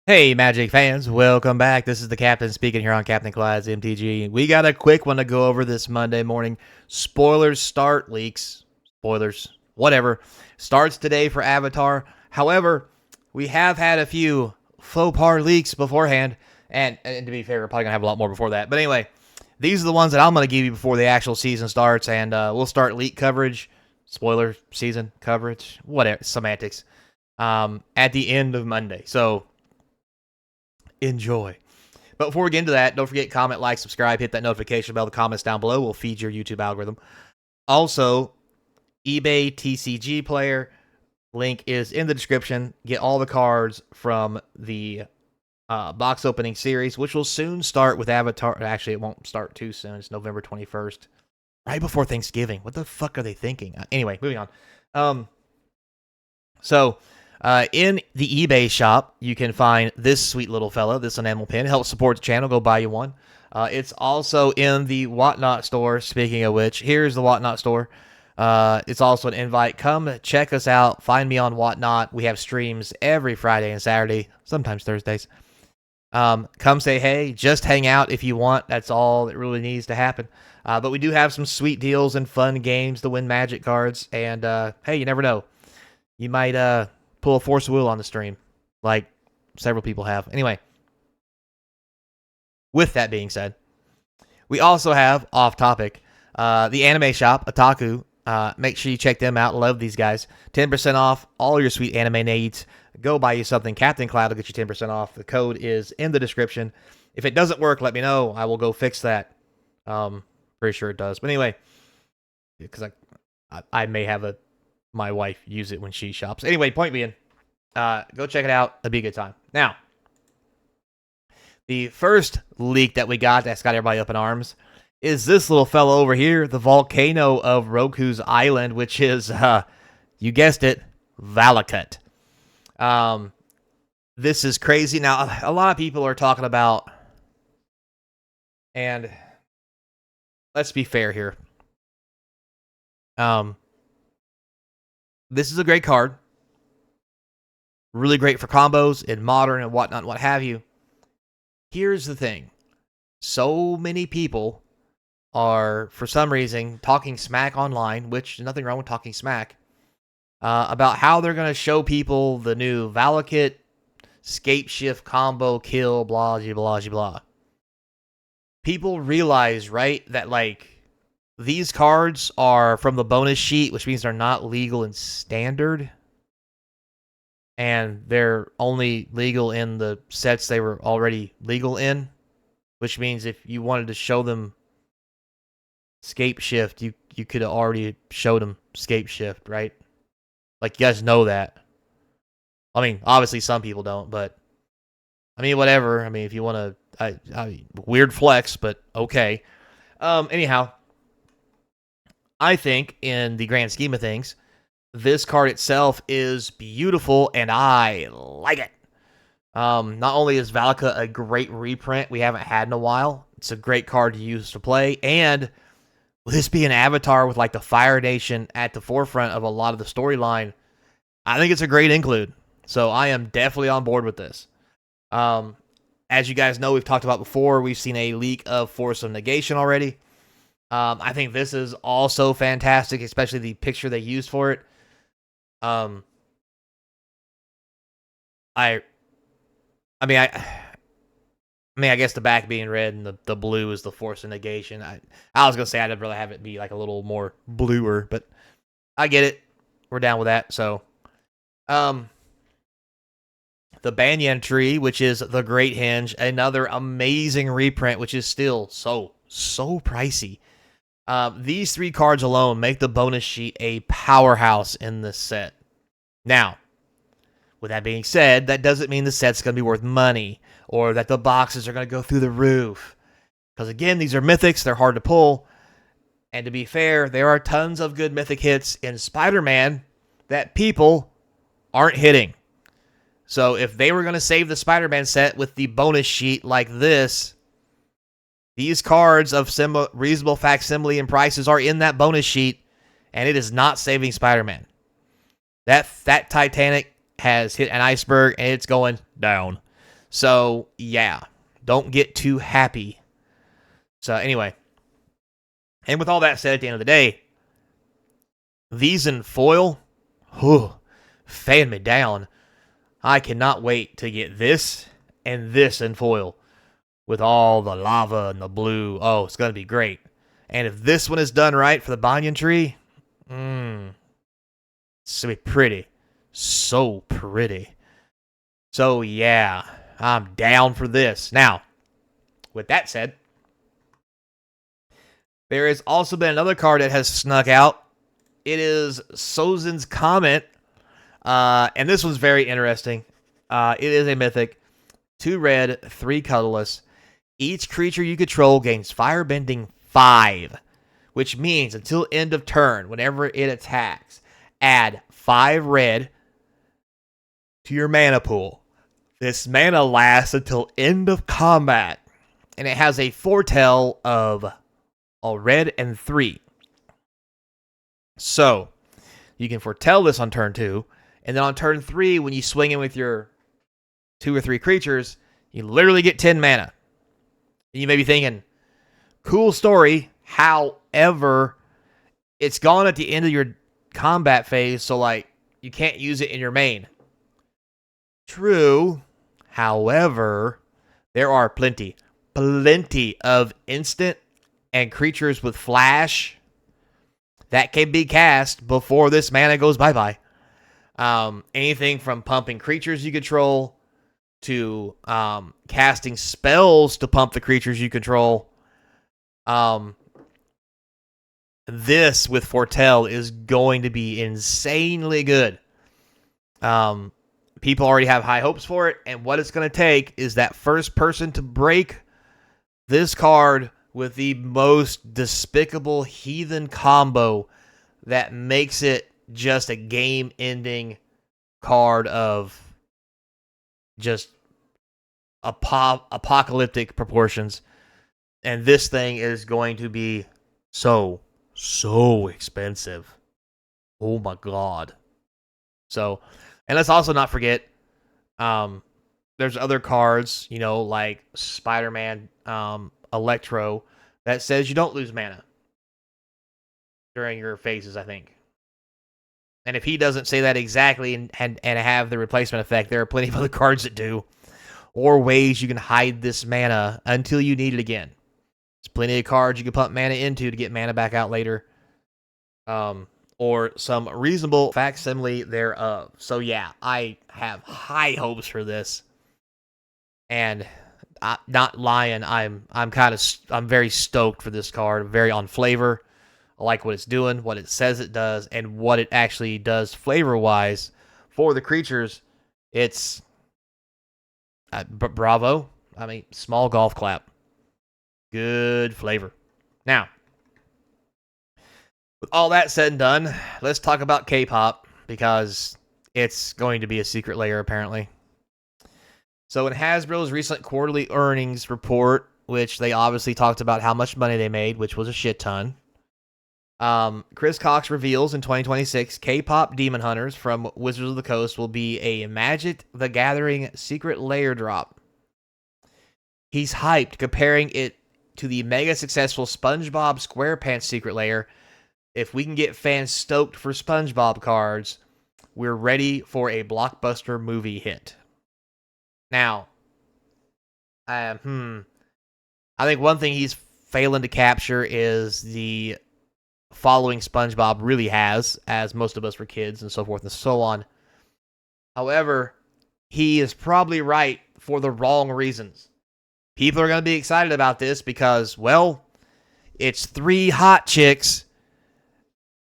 Hey, Magic fans, welcome back. This is the Captain speaking here on Capnclydes MTG. We got a quick one to go over this Monday morning. Spoilers start leaks. Spoilers, whatever. Starts today for Avatar. However, we have had a few faux pas leaks beforehand. And to be fair, we're probably going to have a lot more before that. But anyway, these are the ones that I'm going to give you before the actual season starts. And we'll start leak coverage, spoiler season coverage, whatever, semantics, at the end of Monday. So enjoy. But before we get into that, don't forget, comment, like, subscribe, hit that notification bell. The comments down below will feed your YouTube algorithm. Also, eBay TCG player link is in the description. Get all the cards from the box opening series, which will soon start with Avatar. Actually, it won't start too soon. It's November 21st, right before Thanksgiving. What the fuck are they thinking? Anyway, moving on. In the eBay shop, you can find this sweet little fella, this enamel pin. It helps support the channel. Go buy you one. It's also in the Whatnot store. Speaking of which, here's the Whatnot store. It's also an invite. Come check us out. Find me on Whatnot. We have streams every Friday and Saturday, sometimes Thursdays. Come say hey. Just hang out if you want. That's all that really needs to happen. But we do have some sweet deals and fun games to win Magic cards. And hey, you never know. You might pull a Force of Will on the stream, like several people have. Anyway, with that being said, we also have off topic the anime shop, Otaku. Make sure you check them out. Love these guys. 10% off all your sweet anime needs. Go buy you something. Capnclydes will get you 10% off. The code is in the description. If it doesn't work, let me know. I will go fix that. Pretty sure it does. But anyway, because I may have my wife use it when she shops. Anyway, point being, go check it out. It'll be a good time. Now, the first leak that we got that's got everybody up in arms is this little fellow over here, the volcano of Roku's Island, which is, you guessed it, Valakut. This is crazy. Now, a lot of people are talking about, and let's be fair here. This is a great card. Really great for combos in Modern and whatnot, what have you. Here's the thing. So many people are, for some reason, talking smack online, which nothing wrong with talking smack, about how they're going to show people the new Valakut, Scape Shift combo, kill, blah, blah, blah, blah. People realize, right, that, like, these cards are from the bonus sheet, which means they're not legal in Standard. And they're only legal in the sets they were already legal in. Which means if you wanted to show them Scape Shift, you could have already showed them Scape Shift, right? Like, you guys know that. I mean, obviously some people don't, but I mean, whatever. I mean, if you want to, weird flex, but okay. Anyhow, I think in the grand scheme of things, this card itself is beautiful, and I like it. Not only is Valakut a great reprint we haven't had in a while, it's a great card to use to play, and will this be an avatar with like the Fire Nation at the forefront of a lot of the storyline? I think it's a great include, so I am definitely on board with this. As you guys know, we've talked about before, we've seen a leak of Force of Negation already. I think this is also fantastic, especially the picture they used for it. I guess the back being red and the blue is the Force of Negation. I was gonna say I'd rather have it be like a little more bluer, but I get it. We're down with that. So, the Banyan Tree, which is the Great Henge, another amazing reprint, which is still so pricey. These three cards alone make the bonus sheet a powerhouse in this set. Now, with that being said, that doesn't mean the set's going to be worth money or that the boxes are going to go through the roof. Because again, these are mythics, they're hard to pull. And to be fair, there are tons of good mythic hits in Spider-Man that people aren't hitting. So if they were going to save the Spider-Man set with the bonus sheet like this, these cards of reasonable facsimile and prices are in that bonus sheet, and it is not saving Spider-Man. That Titanic has hit an iceberg, and it's going down. So, yeah, don't get too happy. So, anyway, and with all that said, at the end of the day, these in foil, whew, fan me down. I cannot wait to get this and this in foil with all the lava and the blue. Oh, it's going to be great. And if this one is done right for the banyan tree, it's going to be pretty. So pretty. So, yeah, I'm down for this. Now, with that said, there has also been another card that has snuck out. It is Sozin's Comet. And this one's very interesting. It is a mythic. 2 red, 3 colorless. Each creature you control gains Firebending 5, which means until end of turn, whenever it attacks, add 5 red to your mana pool. This mana lasts until end of combat, and it has a foretell of a red and 3. So, you can foretell this on turn 2, and then on turn 3, when you swing in with your 2 or 3 creatures, you literally get 10 mana. And you may be thinking, cool story, however, it's gone at the end of your combat phase, so, like, you can't use it in your main. True, however, there are plenty of instant and creatures with flash that can be cast before this mana goes bye-bye. Anything from pumping creatures you control to casting spells to pump the creatures you control. This with Foretell is going to be insanely good. People already have high hopes for it, and what it's going to take is that first person to break this card with the most despicable heathen combo that makes it just a game-ending card of just apocalyptic proportions. And this thing is going to be so expensive. Oh my god. So, and let's also not forget, there's other cards, like Spider-Man, Electro, that says you don't lose mana during your phases, I think. And if he doesn't say that exactly and have the replacement effect, there are plenty of other cards that do. Or ways you can hide this mana until you need it again. There's plenty of cards you can pump mana into to get mana back out later. Or some reasonable facsimile thereof. So yeah, I have high hopes for this. And not lying, I'm very stoked for this card. I'm very on flavor. I like what it's doing, what it says it does, and what it actually does flavor-wise for the creatures. It's bravo. I mean, small golf clap. Good flavor. Now, with all that said and done, let's talk about K-pop, because it's going to be a secret layer, apparently. So in Hasbro's recent quarterly earnings report, which they obviously talked about how much money they made, which was a shit ton, Chris Cox reveals in 2026, K-pop Demon Hunters from Wizards of the Coast will be a Magic the Gathering secret layer drop. He's hyped, comparing it to the mega successful SpongeBob SquarePants secret layer. If we can get fans stoked for SpongeBob cards, we're ready for a blockbuster movie hit. Now, I think one thing he's failing to capture is the following SpongeBob really has, as most of us were kids and so forth and so on. However, he is probably right for the wrong reasons. People are going to be excited about this because, well, it's 3 hot chicks,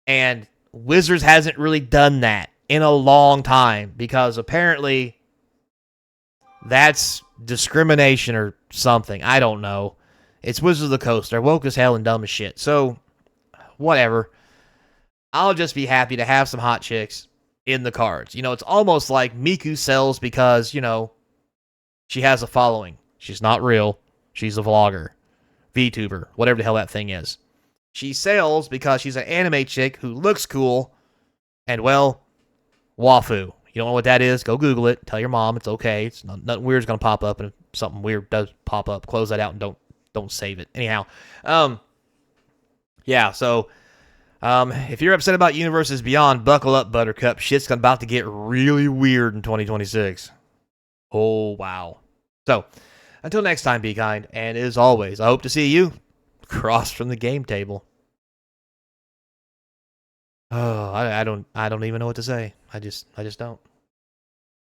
and Wizards hasn't really done that in a long time, because apparently that's discrimination or something. I don't know. It's Wizards of the Coast. They're woke as hell and dumb as shit. So, whatever. I'll just be happy to have some hot chicks in the cards. It's almost like Miku sells because, she has a following. She's not real. She's a vlogger. VTuber. Whatever the hell that thing is. She sells because she's an anime chick who looks cool. And, well, Wafu. You don't know what that is? Go Google it. Tell your mom it's okay. It's nothing weird's gonna pop up, and if something weird does pop up, close that out and don't save it. Anyhow, yeah. So, if you're upset about Universes Beyond, buckle up, Buttercup. Shit's about to get really weird in 2026. Oh wow. So, until next time, be kind, and as always, I hope to see you across from the game table. Oh, I don't even know what to say. I just don't.